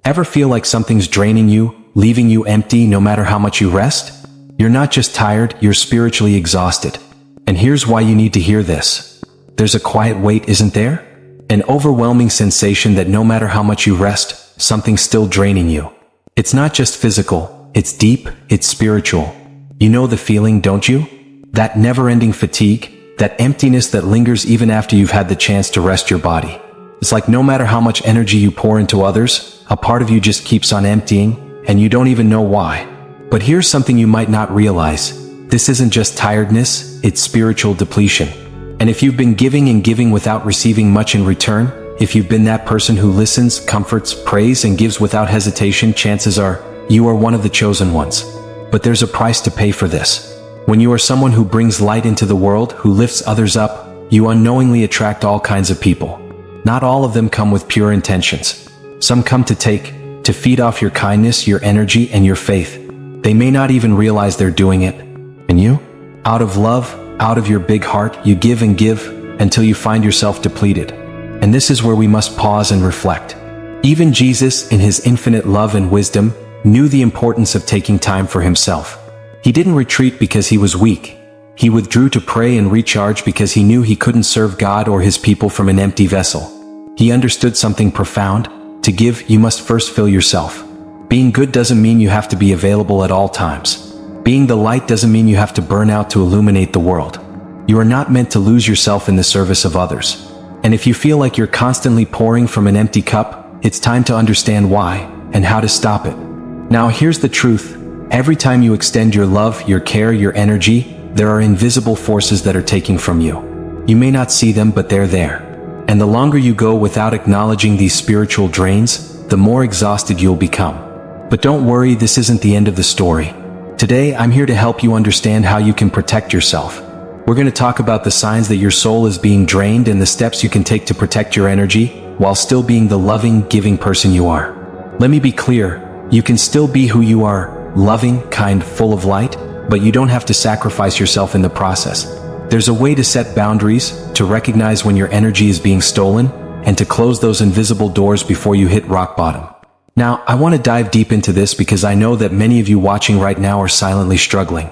Ever feel like something's draining you, leaving you empty no matter how much you rest? You're not just tired, you're spiritually exhausted. And here's why you need to hear this. There's a quiet weight, isn't there? An overwhelming sensation that no matter how much you rest, something's still draining you. It's not just physical, it's deep, it's spiritual. You know the feeling, don't you? That never-ending fatigue, that emptiness that lingers even after you've had the chance to rest your body. It's like no matter how much energy you pour into others, a part of you just keeps on emptying, and you don't even know why. But here's something you might not realize. This isn't just tiredness, it's spiritual depletion. And if you've been giving and giving without receiving much in return, if you've been that person who listens, comforts, prays, and gives without hesitation, chances are, you are one of the chosen ones. But there's a price to pay for this. When you are someone who brings light into the world, who lifts others up, you unknowingly attract all kinds of people. Not all of them come with pure intentions. Some come to take, to feed off your kindness, your energy, and your faith. They may not even realize they're doing it. And you? Out of love, out of your big heart, you give and give, until you find yourself depleted. And this is where we must pause and reflect. Even Jesus, in his infinite love and wisdom, knew the importance of taking time for himself. He didn't retreat because he was weak. He withdrew to pray and recharge because he knew he couldn't serve God or his people from an empty vessel. He understood something profound. To give, you must first fill yourself. Being good doesn't mean you have to be available at all times. Being the light doesn't mean you have to burn out to illuminate the world. You are not meant to lose yourself in the service of others. And if you feel like you're constantly pouring from an empty cup, it's time to understand why and how to stop it. Now here's the truth. Every time you extend your love, your care, your energy, there are invisible forces that are taking from you. You may not see them, but they're there. And the longer you go without acknowledging these spiritual drains, the more exhausted you'll become. But don't worry, this isn't the end of the story. Today, I'm here to help you understand how you can protect yourself. We're going to talk about the signs that your soul is being drained and the steps you can take to protect your energy, while still being the loving, giving person you are. Let me be clear, you can still be who you are, loving, kind, full of light, but you don't have to sacrifice yourself in the process. There's a way to set boundaries, to recognize when your energy is being stolen, and to close those invisible doors before you hit rock bottom. Now, I want to dive deep into this because I know that many of you watching right now are silently struggling.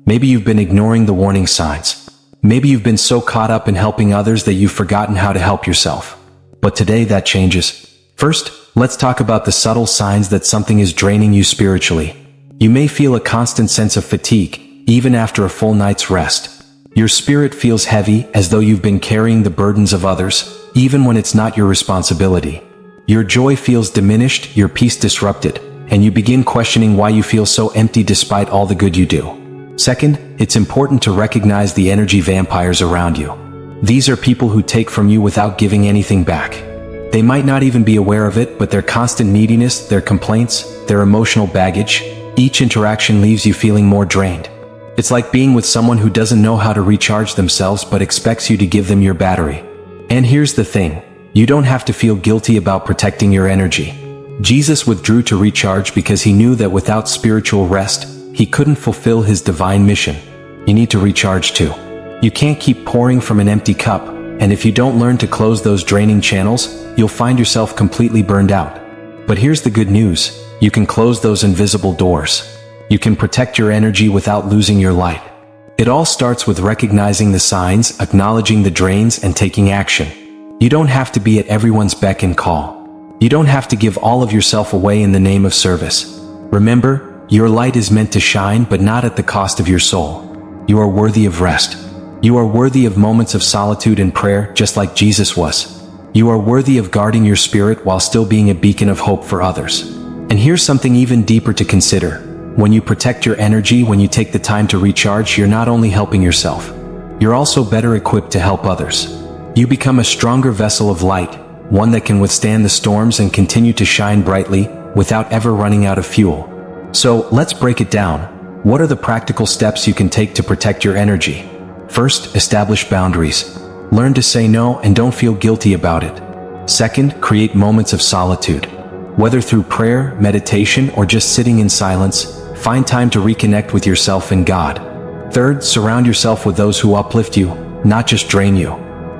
Maybe you've been ignoring the warning signs. Maybe you've been so caught up in helping others that you've forgotten how to help yourself. But today that changes. First, let's talk about the subtle signs that something is draining you spiritually. You may feel a constant sense of fatigue, even after a full night's rest. Your spirit feels heavy, as though you've been carrying the burdens of others, even when it's not your responsibility. Your joy feels diminished, your peace disrupted, and you begin questioning why you feel so empty despite all the good you do. Second, it's important to recognize the energy vampires around you. These are people who take from you without giving anything back. They might not even be aware of it, but their constant neediness, their complaints, their emotional baggage, each interaction leaves you feeling more drained. It's like being with someone who doesn't know how to recharge themselves but expects you to give them your battery. And here's the thing, you don't have to feel guilty about protecting your energy. Jesus withdrew to recharge because he knew that without spiritual rest, he couldn't fulfill his divine mission. You need to recharge too. You can't keep pouring from an empty cup, and if you don't learn to close those draining channels, you'll find yourself completely burned out. But here's the good news, you can close those invisible doors. You can protect your energy without losing your light. It all starts with recognizing the signs, acknowledging the drains, and taking action. You don't have to be at everyone's beck and call. You don't have to give all of yourself away in the name of service. Remember, your light is meant to shine, but not at the cost of your soul. You are worthy of rest. You are worthy of moments of solitude and prayer, just like Jesus was. You are worthy of guarding your spirit while still being a beacon of hope for others. And here's something even deeper to consider. When you protect your energy, when you take the time to recharge, you're not only helping yourself, you're also better equipped to help others. You become a stronger vessel of light, one that can withstand the storms and continue to shine brightly without ever running out of fuel. So let's break it down. What are the practical steps you can take to protect your energy? First, establish boundaries. Learn to say no and don't feel guilty about it. Second, create moments of solitude. Whether through prayer, meditation, or just sitting in silence, find time to reconnect with yourself and God. Third, surround yourself with those who uplift you, not just drain you.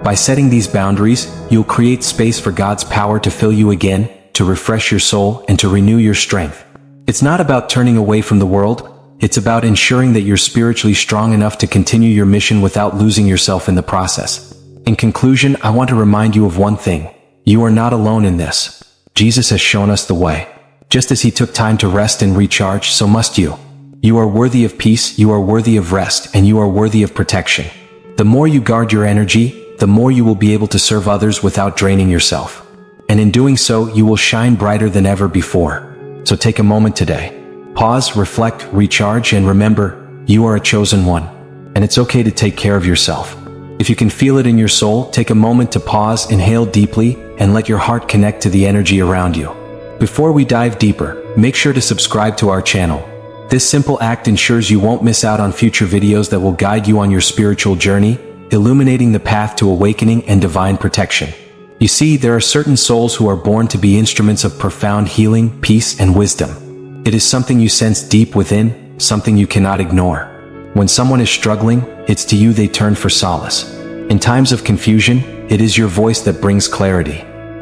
By setting these boundaries, you'll create space for God's power to fill you again, to to refresh your soul and to renew your strength. It's not about turning away from the world, it's about ensuring that you're spiritually strong enough to continue your mission without losing yourself in the process. In conclusion, I want to remind you of one thing. You are not alone in this. Jesus has shown us the way. Just as he took time to rest and recharge, so must you. You are worthy of peace, you are worthy of rest, and you are worthy of protection. The more you guard your energy, the more you will be able to serve others without draining yourself. And in doing so, you will shine brighter than ever before. So take a moment today. Pause, reflect, recharge, and remember, you are a chosen one. And it's okay to take care of yourself. If you can feel it in your soul, take a moment to pause, inhale deeply, and let your heart connect to the energy around you. Before we dive deeper, make sure to subscribe to our channel. This simple act ensures you won't miss out on future videos that will guide you on your spiritual journey, illuminating the path to awakening and divine protection. You see, there are certain souls who are born to be instruments of profound healing, peace, and wisdom. It is something you sense deep within, something you cannot ignore. When someone is struggling, it's to you they turn for solace. In times of confusion, it is your voice that brings clarity.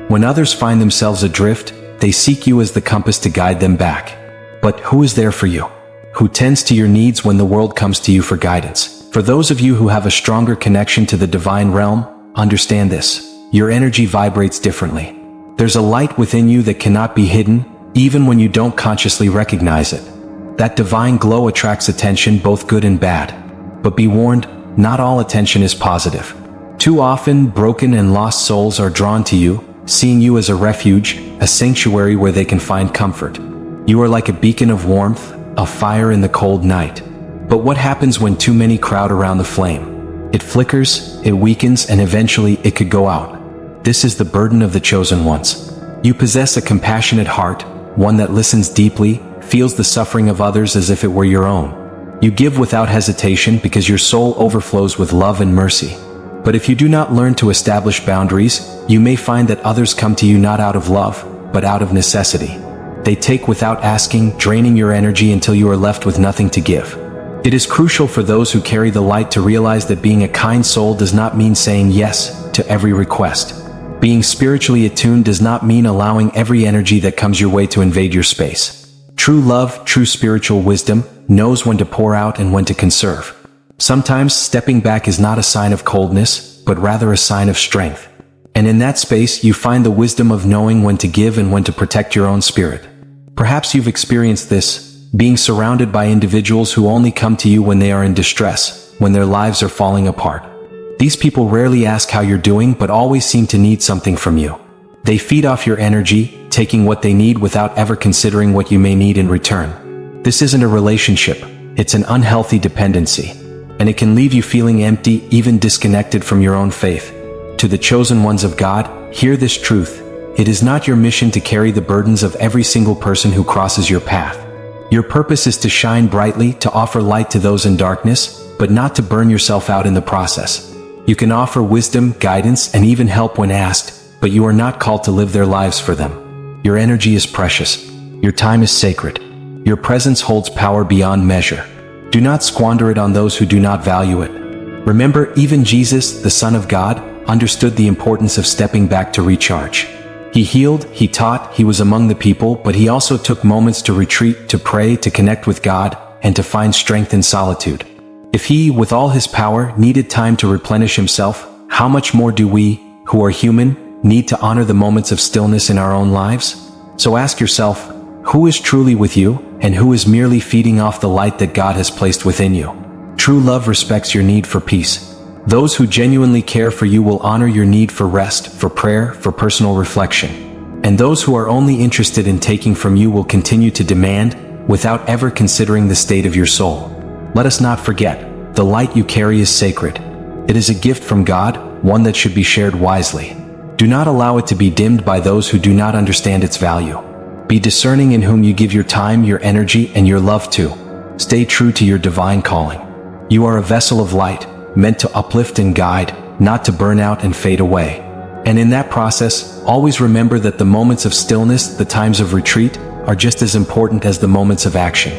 When others find themselves adrift, they seek you as the compass to guide them back. But who is there for you? Who tends to your needs when the world comes to you for guidance? For those of you who have a stronger connection to the divine realm, understand this. Your energy vibrates differently. There's a light within you that cannot be hidden, even when you don't consciously recognize it. That divine glow attracts attention, both good and bad. But be warned, not all attention is positive. Too often, broken and lost souls are drawn to you, seeing you as a refuge, a sanctuary where they can find comfort. You are like a beacon of warmth, a fire in the cold night. But what happens when too many crowd around the flame? It flickers, it weakens, and eventually it could go out. This is the burden of the chosen ones. You possess a compassionate heart, one that listens deeply, feels the suffering of others as if it were your own. You give without hesitation because your soul overflows with love and mercy. But if you do not learn to establish boundaries, you may find that others come to you not out of love, but out of necessity. They take without asking, draining your energy until you are left with nothing to give. It is crucial for those who carry the light to realize that being a kind soul does not mean saying yes to every request. Being spiritually attuned does not mean allowing every energy that comes your way to invade your space. True love, true spiritual wisdom, knows when to pour out and when to conserve. Sometimes stepping back is not a sign of coldness, but rather a sign of strength. And in that space, you find the wisdom of knowing when to give and when to protect your own spirit. Perhaps you've experienced this, being surrounded by individuals who only come to you when they are in distress, when their lives are falling apart. These people rarely ask how you're doing, but always seem to need something from you. They feed off your energy, taking what they need without ever considering what you may need in return. This isn't a relationship, it's an unhealthy dependency. And it can leave you feeling empty, even disconnected from your own faith. To the chosen ones of God, hear this truth. It is not your mission to carry the burdens of every single person who crosses your path. Your purpose is to shine brightly, to offer light to those in darkness, but not to burn yourself out in the process. You can offer wisdom, guidance, and even help when asked, but you are not called to live their lives for them. Your energy is precious. Your time is sacred. Your presence holds power beyond measure. Do not squander it on those who do not value it. Remember, even Jesus, the Son of God, understood the importance of stepping back to recharge. He healed, he taught, he was among the people, but he also took moments to retreat, to pray, to connect with God, and to find strength in solitude. If he, with all his power, needed time to replenish himself, how much more do we, who are human, need to honor the moments of stillness in our own lives? So ask yourself, who is truly with you, and who is merely feeding off the light that God has placed within you? True love respects your need for peace. Those who genuinely care for you will honor your need for rest, for prayer, for personal reflection. And those who are only interested in taking from you will continue to demand, without ever considering the state of your soul. Let us not forget, the light you carry is sacred. It is a gift from God, one that should be shared wisely. Do not allow it to be dimmed by those who do not understand its value. Be discerning in whom you give your time, your energy, and your love to. Stay true to your divine calling. You are a vessel of light, meant to uplift and guide, not to burn out and fade away. And in that process, always remember that the moments of stillness, the times of retreat, are just as important as the moments of action.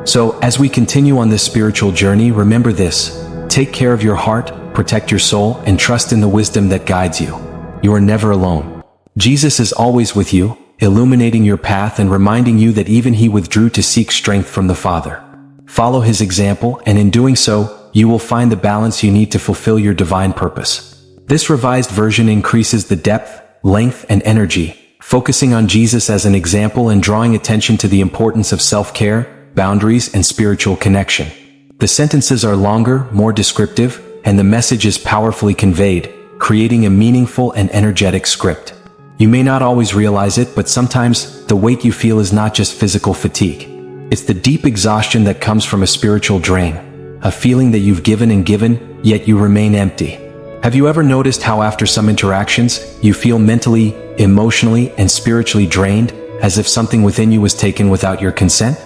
So, as we continue on this spiritual journey, remember this. Take care of your heart, protect your soul, and trust in the wisdom that guides you. You are never alone. Jesus is always with you, illuminating your path and reminding you that even he withdrew to seek strength from the Father. Follow his example, and in doing so, you will find the balance you need to fulfill your divine purpose. This revised version increases the depth, length, and energy, focusing on Jesus as an example and drawing attention to the importance of self-care, boundaries, and spiritual connection. The sentences are longer, more descriptive, and the message is powerfully conveyed, creating a meaningful and energetic script. You may not always realize it, but sometimes the weight you feel is not just physical fatigue. It's the deep exhaustion that comes from a spiritual drain, a feeling that you've given and given, yet you remain empty. Have you ever noticed how after some interactions, you feel mentally, emotionally, and spiritually drained, as if something within you was taken without your consent?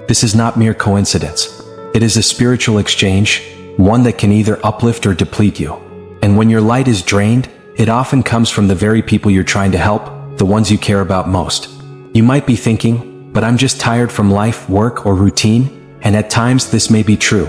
This is not mere coincidence. It is a spiritual exchange, one that can either uplift or deplete you. And when your light is drained, it often comes from the very people you're trying to help, the ones you care about most. You might be thinking, but I'm just tired from life, work, or routine, and at times this may be true.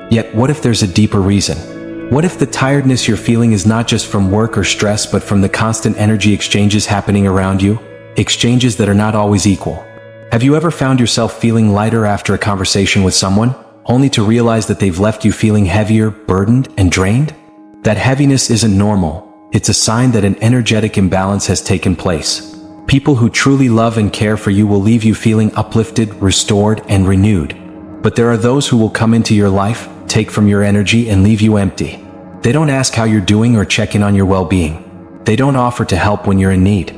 Yet what if there's a deeper reason? What if the tiredness you're feeling is not just from work or stress, but from the constant energy exchanges happening around you? Exchanges that are not always equal. Have you ever found yourself feeling lighter after a conversation with someone, only to realize that they've left you feeling heavier, burdened, and drained? That heaviness isn't normal. It's a sign that an energetic imbalance has taken place. People who truly love and care for you will leave you feeling uplifted, restored, and renewed. But there are those who will come into your life, take from your energy, and leave you empty. They don't ask how you're doing or check in on your well-being. They don't offer to help when you're in need.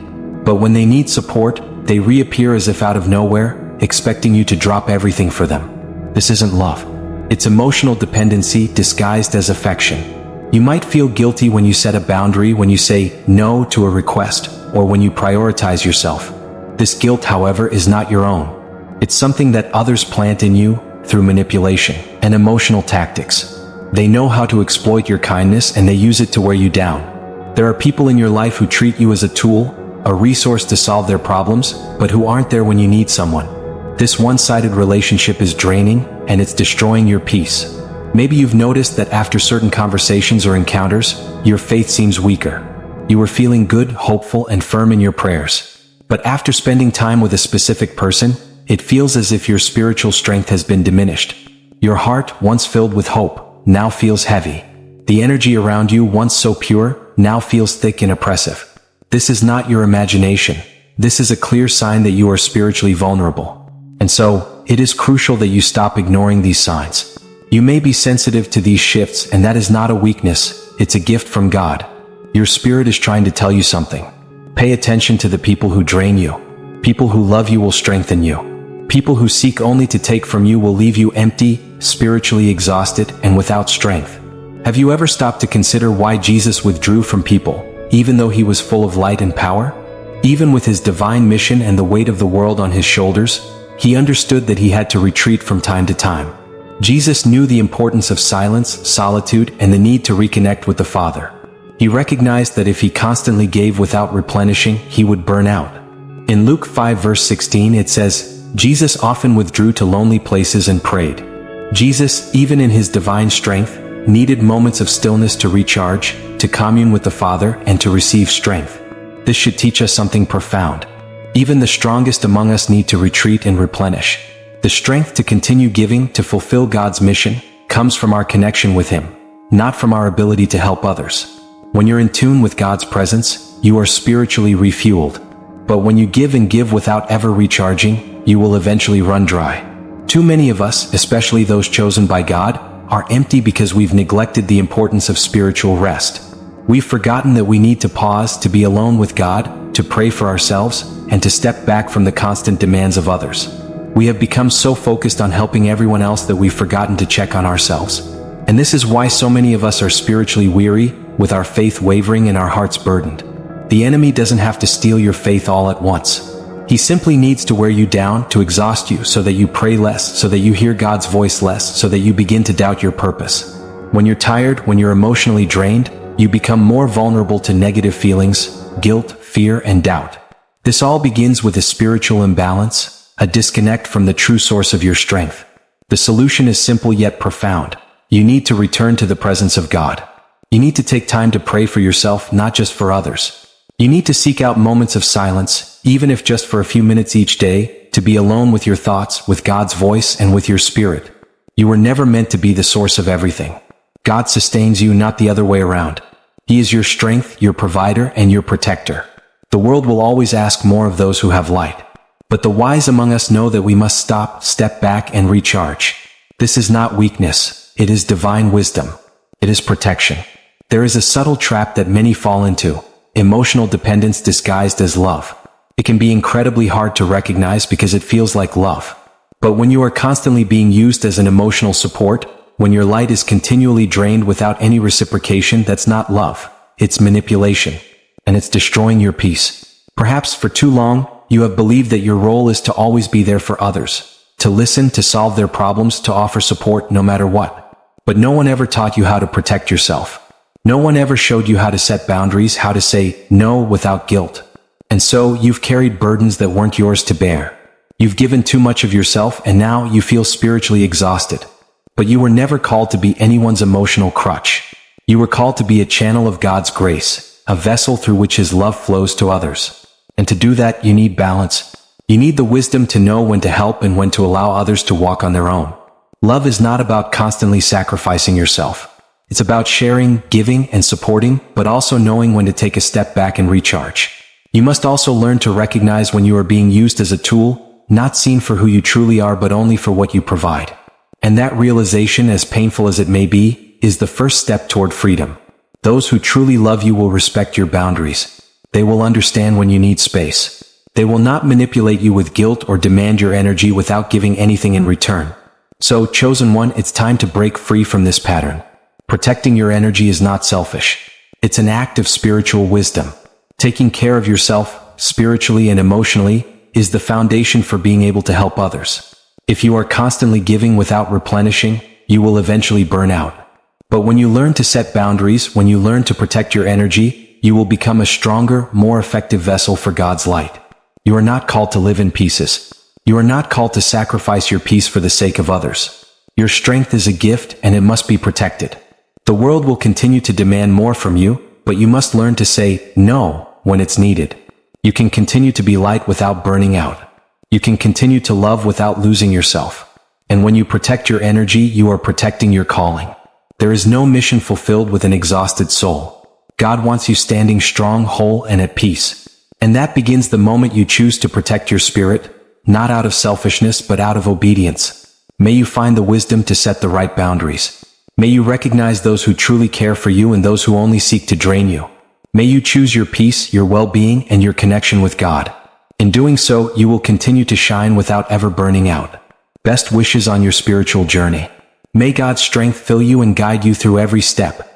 But when they need support, they reappear as if out of nowhere, expecting you to drop everything for them. This isn't love. It's emotional dependency disguised as affection. You might feel guilty when you set a boundary, when you say no to a request, or when you prioritize yourself. This guilt, however, is not your own. It's something that others plant in you through manipulation and emotional tactics. They know how to exploit your kindness, and they use it to wear you down. There are people in your life who treat you as a tool, a resource to solve their problems, but who aren't there when you need someone. This one-sided relationship is draining, and it's destroying your peace. Maybe you've noticed that after certain conversations or encounters, your faith seems weaker. You were feeling good, hopeful, and firm in your prayers. But after spending time with a specific person, it feels as if your spiritual strength has been diminished. Your heart, once filled with hope, now feels heavy. The energy around you, once so pure, now feels thick and oppressive. This is not your imagination. This is a clear sign that you are spiritually vulnerable. And so, it is crucial that you stop ignoring these signs. You may be sensitive to these shifts, and that is not a weakness, it's a gift from God. Your spirit is trying to tell you something. Pay attention to the people who drain you. People who love you will strengthen you. People who seek only to take from you will leave you empty, spiritually exhausted, and without strength. Have you ever stopped to consider why Jesus withdrew from people, even though he was full of light and power? Even with his divine mission and the weight of the world on his shoulders, he understood that he had to retreat from time to time. Jesus knew the importance of silence, solitude, and the need to reconnect with the Father. He recognized that if he constantly gave without replenishing, he would burn out. In Luke 5 verse 16 it says, Jesus often withdrew to lonely places and prayed. Jesus, even in his divine strength, needed moments of stillness to recharge, to commune with the Father, and to receive strength. This should teach us something profound. Even the strongest among us need to retreat and replenish. The strength to continue giving, to fulfill God's mission, comes from our connection with Him, not from our ability to help others. When you're in tune with God's presence, you are spiritually refueled. But when you give and give without ever recharging, you will eventually run dry. Too many of us, especially those chosen by God, are empty because we've neglected the importance of spiritual rest. We've forgotten that we need to pause, to be alone with God, to pray for ourselves, and to step back from the constant demands of others. We have become so focused on helping everyone else that we've forgotten to check on ourselves. And this is why so many of us are spiritually weary, with our faith wavering and our hearts burdened. The enemy doesn't have to steal your faith all at once. He simply needs to wear you down, to exhaust you so that you pray less, so that you hear God's voice less, so that you begin to doubt your purpose. When you're tired, when you're emotionally drained, you become more vulnerable to negative feelings, guilt, fear, and doubt. This all begins with a spiritual imbalance, a disconnect from the true source of your strength. The solution is simple yet profound. You need to return to the presence of God. You need to take time to pray for yourself, not just for others. You need to seek out moments of silence, even if just for a few minutes each day, to be alone with your thoughts, with God's voice, and with your spirit. You were never meant to be the source of everything. God sustains you, not the other way around. He is your strength, your provider, and your protector. The world will always ask more of those who have light. But the wise among us know that we must stop, step back, and recharge. This is not weakness. It is divine wisdom. It is protection. There is a subtle trap that many fall into: emotional dependence disguised as love. It can be incredibly hard to recognize because it feels like love. But when you are constantly being used as an emotional support, when your light is continually drained without any reciprocation, that's not love. It's manipulation. And it's destroying your peace. Perhaps for too long, you have believed that your role is to always be there for others, to listen, to solve their problems, to offer support no matter what. But no one ever taught you how to protect yourself. No one ever showed you how to set boundaries, how to say no without guilt. And so, you've carried burdens that weren't yours to bear. You've given too much of yourself, and now you feel spiritually exhausted. But you were never called to be anyone's emotional crutch. You were called to be a channel of God's grace, a vessel through which His love flows to others. And to do that, you need balance. You need the wisdom to know when to help and when to allow others to walk on their own. Love is not about constantly sacrificing yourself. It's about sharing, giving, and supporting, but also knowing when to take a step back and recharge. You must also learn to recognize when you are being used as a tool, not seen for who you truly are but only for what you provide. And that realization, as painful as it may be, is the first step toward freedom. Those who truly love you will respect your boundaries. They will understand when you need space. They will not manipulate you with guilt or demand your energy without giving anything in return. So, chosen one, it's time to break free from this pattern. Protecting your energy is not selfish. It's an act of spiritual wisdom. Taking care of yourself, spiritually and emotionally, is the foundation for being able to help others. If you are constantly giving without replenishing, you will eventually burn out. But when you learn to set boundaries, when you learn to protect your energy, you will become a stronger, more effective vessel for God's light. You are not called to live in pieces. You are not called to sacrifice your peace for the sake of others. Your strength is a gift and it must be protected. The world will continue to demand more from you, but you must learn to say no when it's needed. You can continue to be light without burning out. You can continue to love without losing yourself. And when you protect your energy, you are protecting your calling. There is no mission fulfilled with an exhausted soul. God wants you standing strong, whole, and at peace. And that begins the moment you choose to protect your spirit, not out of selfishness but out of obedience. May you find the wisdom to set the right boundaries. May you recognize those who truly care for you and those who only seek to drain you. May you choose your peace, your well-being, and your connection with God. In doing so, you will continue to shine without ever burning out. Best wishes on your spiritual journey. May God's strength fill you and guide you through every step,